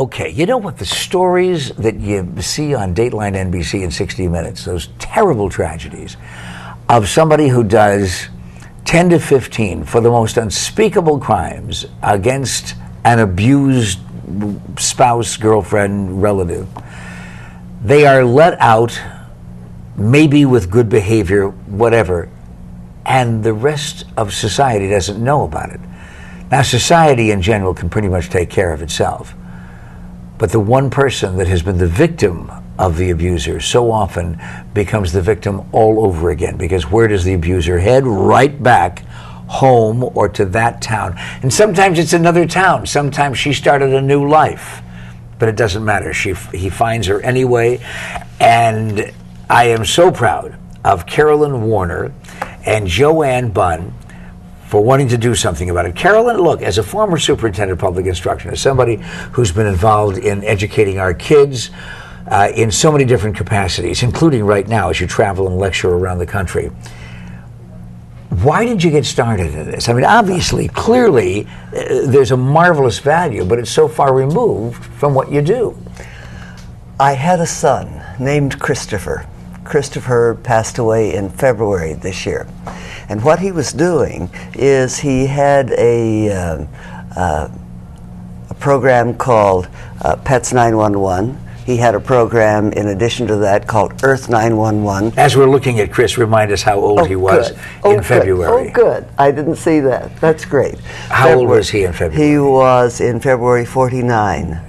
Okay, you know what? The stories that you see on Dateline NBC and 60 Minutes, those terrible tragedies of somebody who does 10 to 15 for the most unspeakable crimes against an abused spouse, girlfriend, relative. They are let out, maybe with good behavior, whatever, and the rest of society doesn't know about it. Now, society in general can pretty much take care of itself. But the one person that has been the victim of the abuser so often becomes the victim all over again, because where does the abuser head? Right back home or to that town. And sometimes it's another town. Sometimes she started a new life. But it doesn't matter. He finds her anyway. And I am so proud of Carolyn Warner and Joanne Bunn for wanting to do something about it. Carolyn, look, as a former superintendent of public instruction, as somebody who's been involved in educating our kids in so many different capacities, including right now as you travel and lecture around the country, why did you get started in this? I mean, obviously, clearly, there's a marvelous value, but it's so far removed from what you do. I had a son named Christopher. Christopher passed away in February this year. And what he was doing is he had a program called Pets 911. He had a program in addition to that called Earth 911. As we're looking at Chris, remind us how old he was in February. Oh, good. I didn't see that. That's great. How old was he in February? He was in February 49.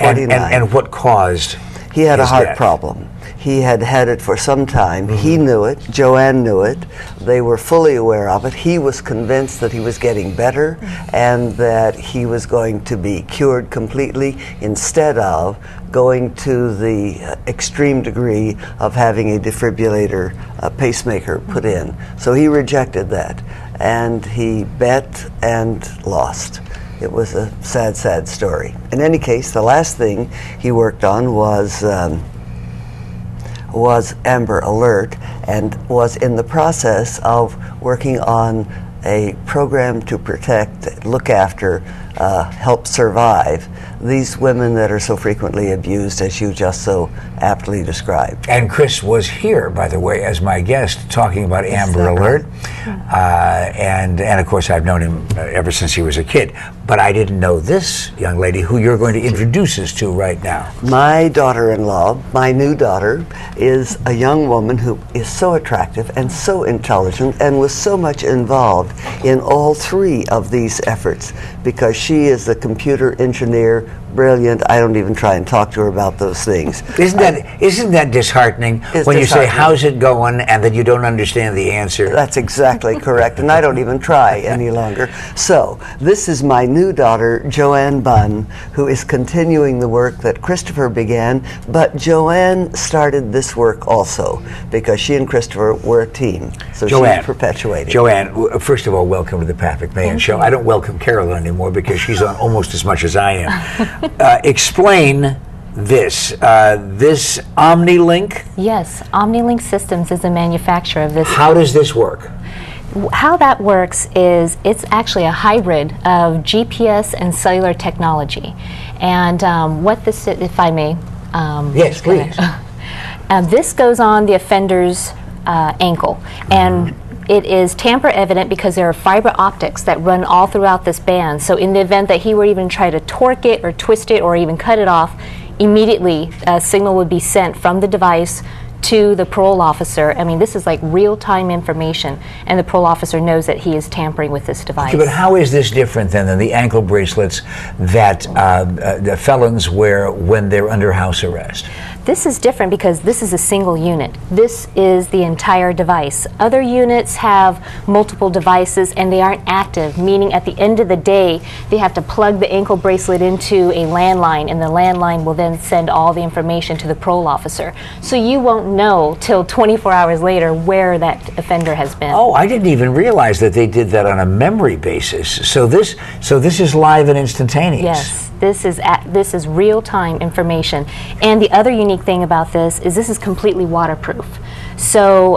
And what caused He had a heart death? problem. He had had it for some time. He knew it. Joanne knew it. They were fully aware of it. He was convinced that he was getting better and that he was going to be cured completely instead of going to the extreme degree of having a defibrillator, a pacemaker put in. So he rejected that. And he bet and lost. It was a sad, sad story. In any case, the last thing he worked on was Amber Alert, and was in the process of working on a program to protect, look after, help survive these women that are so frequently abused, as you just so aptly described. And Chris was here, by the way, as my guest, talking about Amber Alert. And of course, I've known him ever since he was a kid. But I didn't know this young lady who you're going to introduce us to right now. My daughter-in-law, my new daughter, is a young woman who is so attractive and so intelligent and was so much involved in all three of these efforts, because she is the computer engineer, brilliant. I don't even try and talk to her about those things. Isn't that disheartening when you say, how's it going, and then you don't understand the answer? That's exactly correct, and I don't even try any longer. So, this is my new daughter, Joanne Bunn, who is continuing the work that Christopher began, but Joanne started this work also, because she and Christopher were a team, so Joanne, she's perpetuating. Joanne, first of all, welcome to the Pat McMahon Show. I don't welcome Carolyn anymore because she's on almost as much as I am. Explain this. This OmniLink? Yes, OmniLink Systems is a manufacturer of this. How does this work? How that works is it's actually a hybrid of GPS and cellular technology. And what this, if I may. Yes, please. This goes on the offender's ankle. And it is tamper evident because there are fiber optics that run all throughout this band. So in the event that he were even try to torque it or twist it or even cut it off, immediately a signal would be sent from the device to the parole officer. I mean, this is like real-time information, and the parole officer knows that he is tampering with this device. Okay, but how is this different than the ankle bracelets that the felons wear when they're under house arrest? This is different because this is a single unit. This is the entire device. Other units have multiple devices and they aren't active, meaning at the end of the day, they have to plug the ankle bracelet into a landline, and the landline will then send all the information to the parole officer. So you won't know till 24 hours later where that offender has been. Oh, I didn't even realize that they did that on a memory basis. So this is live and instantaneous. Yes. This is real-time information. And the other unique thing about this is completely waterproof. So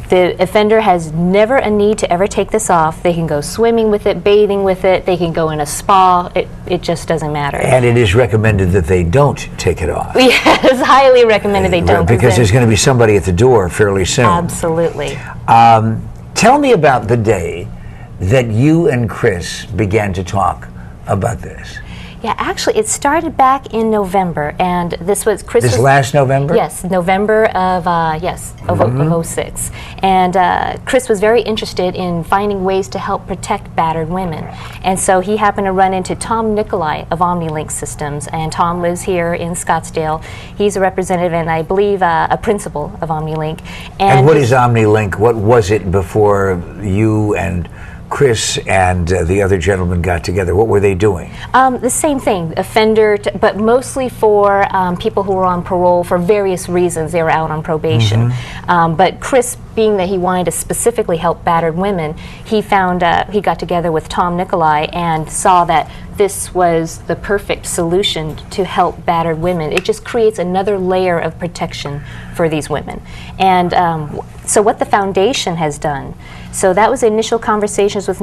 The offender has never a need to ever take this off. They can go swimming with it, bathing with it, they can go in a spa. It just doesn't matter. And it is recommended that they don't take it off. Yes, highly recommended they don't. Because there's going to be somebody at the door fairly soon. Absolutely. Tell me about the day that you and Chris began to talk about this. Yeah, actually, it started back in November, and this was Chris. This last November? Yes, November of of 06. And Chris was very interested in finding ways to help protect battered women, and so he happened to run into Tom Nicolai of OmniLink Systems, and Tom lives here in Scottsdale. He's a representative and I believe a principal of OmniLink. And what is OmniLink? What was it before you and Chris and the other gentleman got together? What were they doing? The same thing, but mostly for people who were on parole for various reasons. They were out on probation. But Chris, being that he wanted to specifically help battered women, he found he got together with Tom Nicolai and saw that this was the perfect solution to help battered women. It just creates another layer of protection for these women. And so what the foundation has done, so that was initial conversations with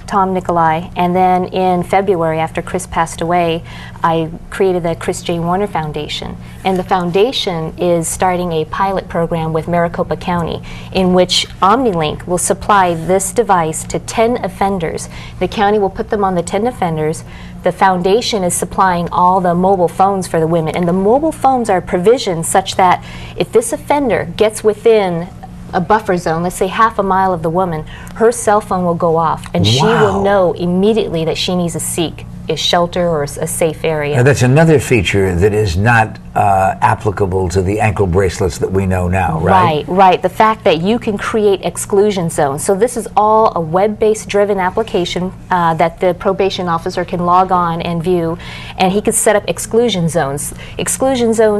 Tom Nicolai, and then in February, after Chris passed away, I created the Chris J. Warner Foundation. And the foundation is starting a pilot program with Maricopa County in which OmniLink will supply this device to 10 offenders. The county will put them on the 10 offenders. The foundation is supplying all the mobile phones for the women, and the mobile phones are provisioned such that if this offender gets within a buffer zone, let's say half a mile of the woman, her cell phone will go off, and she will know immediately that she needs to seek a shelter or a safe area. Now, that's another feature that is not applicable to the ankle bracelets that we know now, right? Right. The fact that you can create exclusion zones. So this is all a web-based driven application that the probation officer can log on and view, and he can set up exclusion zones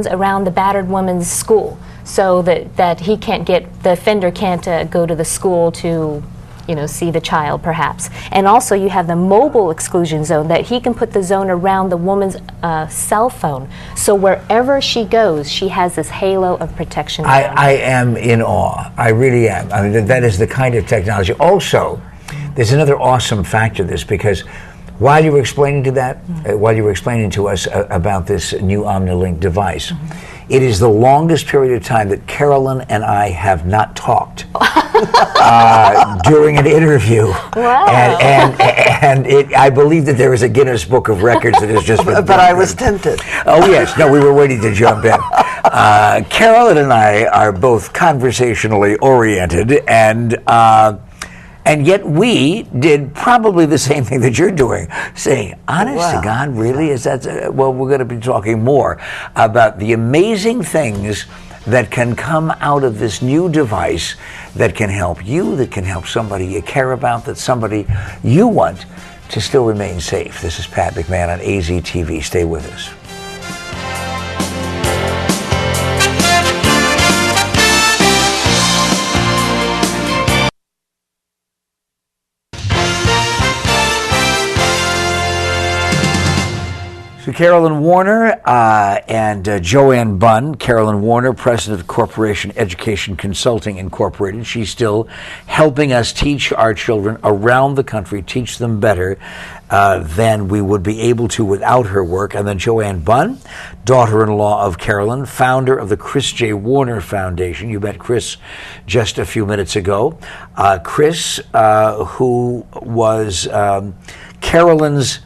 around the battered woman's school, so that he can't the offender can't go to the school to see the child perhaps. And also you have the mobile exclusion zone that he can put the zone around the woman's cell phone. So wherever she goes, she has this halo of protection. I am in awe. I really am. I mean, that is the kind of technology. Also, there's another awesome factor to this, because while you were explaining to us about this new OmniLink device, it is the longest period of time that Carolyn and I have not talked during an interview. Wow. And I believe that there is a Guinness Book of Records that has just been But I was tempted. Oh, yes. No, we were waiting to jump in. Carolyn and I are both conversationally oriented, and yet we did probably the same thing that you're doing, saying, honest to God, really? Is that, well, we're going to be talking more about the amazing things that can come out of this new device that can help you, that can help somebody you care about, that somebody you want to still remain safe. This is Pat McMahon on AZTV. Stay with us. So Carolyn Warner and Joanne Bunn. Carolyn Warner, president of Corporation Education Consulting Incorporated. She's still helping us teach our children around the country, teach them better than we would be able to without her work. And then Joanne Bunn, daughter-in-law of Carolyn, founder of the Chris J. Warner Foundation. You met Chris just a few minutes ago. Chris, who was Carolyn's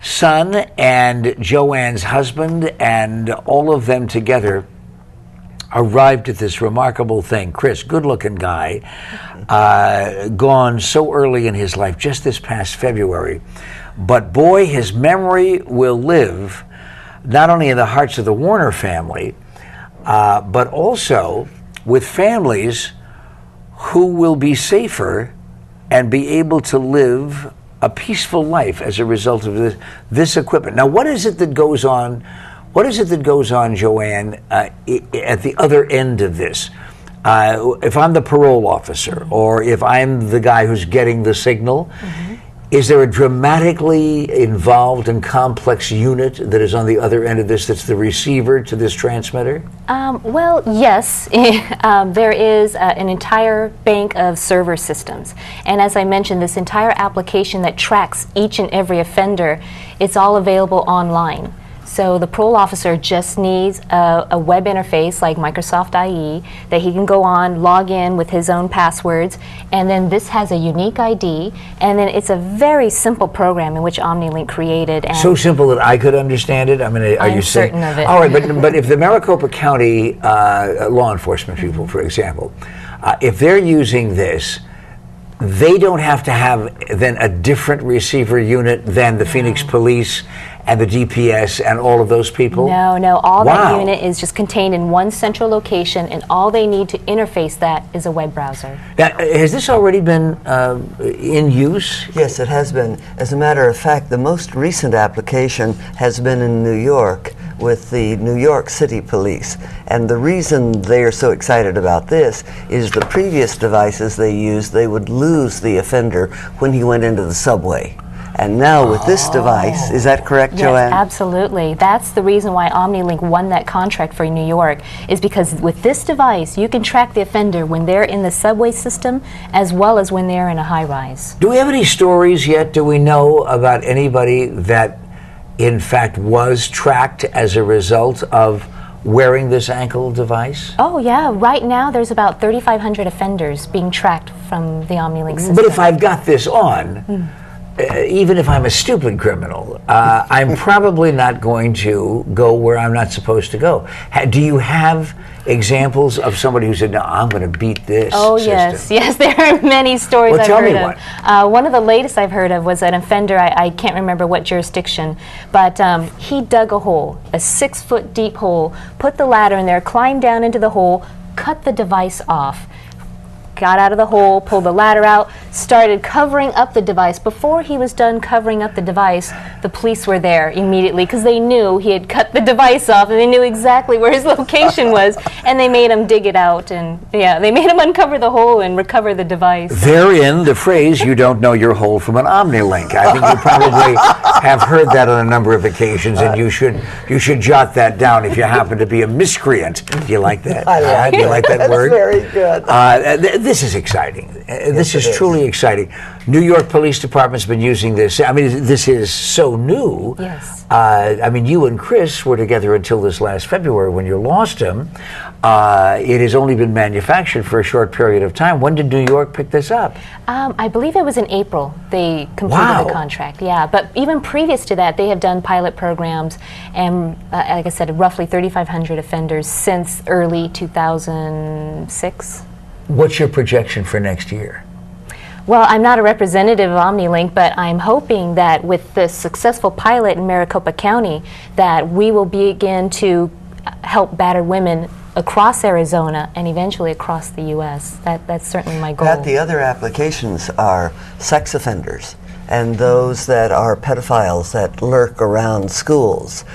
son and Joanne's husband, and all of them together arrived at this remarkable thing. Chris, good-looking guy, gone so early in his life, just this past February. But boy, his memory will live not only in the hearts of the Warner family, but also with families who will be safer and be able to live a peaceful life as a result of this equipment. Now, what is it that goes on? What is it that goes on, Joanne, at the other end of this? If I'm the parole officer, or if I'm the guy who's getting the signal, Is there a dramatically involved and complex unit that is on the other end of this, that's the receiver to this transmitter? Well, yes. There is an entire bank of server systems. And as I mentioned, this entire application that tracks each and every offender, it's all available online. So the parole officer just needs a web interface like Microsoft IE that he can go on, log in with his own passwords, and then this has a unique ID, and then it's a very simple program in which OmniLink created. And so simple that I could understand it? I mean, are I'm you certain of it. All right, but if the Maricopa County law enforcement people, for example, if they're using this, they don't have to have then a different receiver unit than the Phoenix Police and the DPS and all of those people? No, all that unit is just contained in one central location, and all they need to interface that is a web browser. Now, has this already been in use? Yes, it has been. As a matter of fact, the most recent application has been in New York with the New York City Police. And the reason they are so excited about this is the previous devices they used, they would lose the offender when he went into the subway. And now with this device, is that correct, Joanne? Yes, absolutely. That's the reason why OmniLink won that contract for New York, is because with this device, you can track the offender when they're in the subway system as well as when they're in a high-rise. Do we have any stories yet? Do we know about anybody that, in fact, was tracked as a result of wearing this ankle device? Oh, yeah. Right now, there's about 3,500 offenders being tracked from the OmniLink system. But if I've got this on, even if I'm a stupid criminal, I'm probably not going to go where I'm not supposed to go. Do you have examples of somebody who said, no, I'm going to beat this system? Yes, there are many stories I've heard of. One. One of the latest I've heard of was an offender, I can't remember what jurisdiction, but he dug a hole, a 6-foot deep hole, put the ladder in there, climbed down into the hole, cut the device off, got out of the hole, pulled the ladder out, started covering up the device. Before he was done covering up the device, the police were there immediately because they knew he had cut the device off and they knew exactly where his location was, and they made him dig it out, and they made him uncover the hole and recover the device. Therein the phrase, you don't know your hole from an OmniLink. I think you probably have heard that on a number of occasions, and you should jot that down if you happen to be a miscreant. Do you like that? I like Do you like that word? That's very good. This is exciting. This is truly exciting. New York Police Department's been using this. I mean, this is so new. Yes. I mean, you and Chris were together until this last February when you lost him. It has only been manufactured for a short period of time. When did New York pick this up? I believe it was in April they completed the contract. Yeah, but even previous to that, they have done pilot programs and, like I said, roughly 3,500 offenders since early 2006. What's your projection for next year? Well, I'm not a representative of OmniLink, but I'm hoping that with the successful pilot in Maricopa County, that we will begin to help battered women across Arizona and eventually across the U.S. That's certainly my goal. Pat, the other applications are sex offenders and those that are pedophiles that lurk around schools.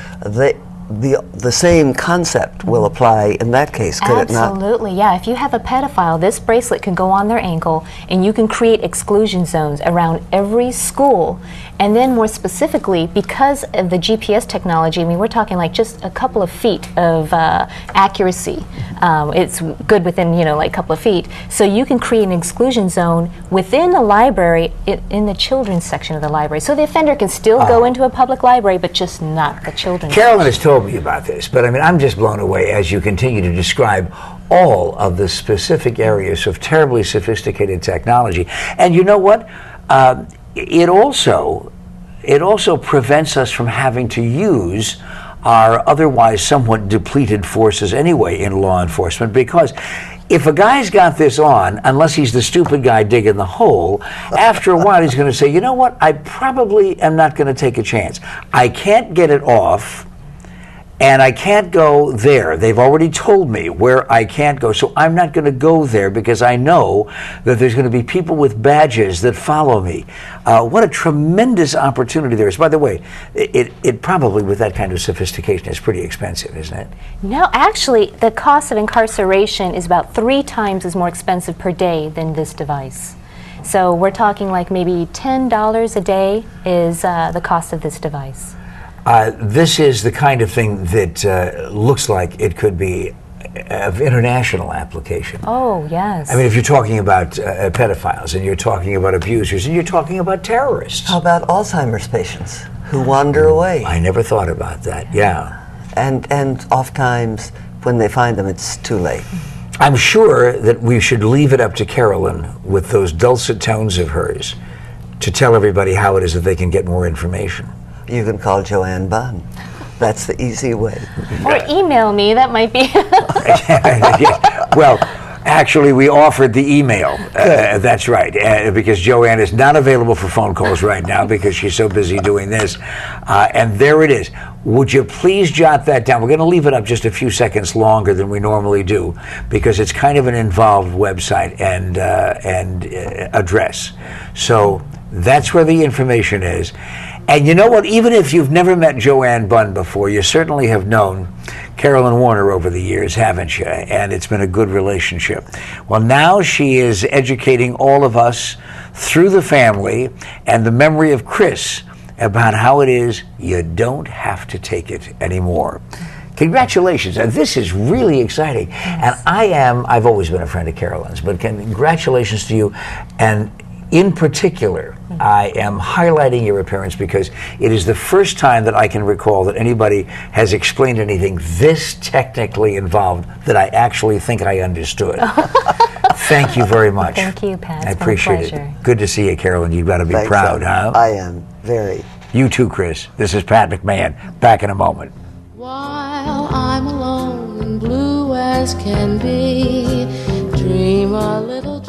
The same concept will apply in that case, could it not? Absolutely, yeah. If you have a pedophile, this bracelet can go on their ankle, and you can create exclusion zones around every school. And then more specifically, because of the GPS technology, I mean, we're talking like just a couple of feet of accuracy. It's good within, like a couple of feet. So you can create an exclusion zone within the library, in the children's section of the library. So the offender can still go into a public library, but just not the children's Carolyn has told me about this, but I mean, I'm just blown away as you continue to describe all of the specific areas of terribly sophisticated technology. And you know what? It also prevents us from having to use our otherwise somewhat depleted forces anyway in law enforcement, because if a guy's got this on, unless he's the stupid guy digging the hole, after a while he's going to say, you know what, I probably am not going to take a chance. I can't get it off, and I can't go there. They've already told me where I can't go, so I'm not going to go there because I know that there's going to be people with badges that follow me. What a tremendous opportunity there is. By the way, it probably, with that kind of sophistication, is pretty expensive, isn't it? No, actually, the cost of incarceration is about 3 times as more expensive per day than this device. So we're talking like maybe $10 a day is the cost of this device. This is the kind of thing that looks like it could be of international application. Oh, yes. I mean, if you're talking about pedophiles, and you're talking about abusers, and you're talking about terrorists. How about Alzheimer's patients who wander away? I never thought about that, yeah. And oftentimes, when they find them, it's too late. I'm sure that we should leave it up to Carolyn, with those dulcet tones of hers, to tell everybody how it is that they can get more information. You can call Joanne Bunn. That's the easy way. Or email me, that might be. Well, actually, we offered the email. That's right, because Joanne is not available for phone calls right now because she's so busy doing this. And there it is. Would you please jot that down? We're going to leave it up just a few seconds longer than we normally do because it's kind of an involved website and address. So that's where the information is. And you know what? Even if you've never met Joanne Bunn before, you certainly have known Carolyn Warner over the years, haven't you? And it's been a good relationship. Well, now she is educating all of us through the family and the memory of Chris about how it is you don't have to take it anymore. Congratulations. And this is really exciting. Yes. And I've always been a friend of Carolyn's, but congratulations to you. And in particular, I am highlighting your appearance because it is the first time that I can recall that anybody has explained anything this technically involved that I actually think I understood. Thank you very much. Thank you, Pat. I appreciate it. Good to see you, Carolyn. You've got to be Thanks, proud, huh? I am, very. You too, Chris. This is Pat McMahon. Back in a moment. While I'm alone and blue as can be, dream a little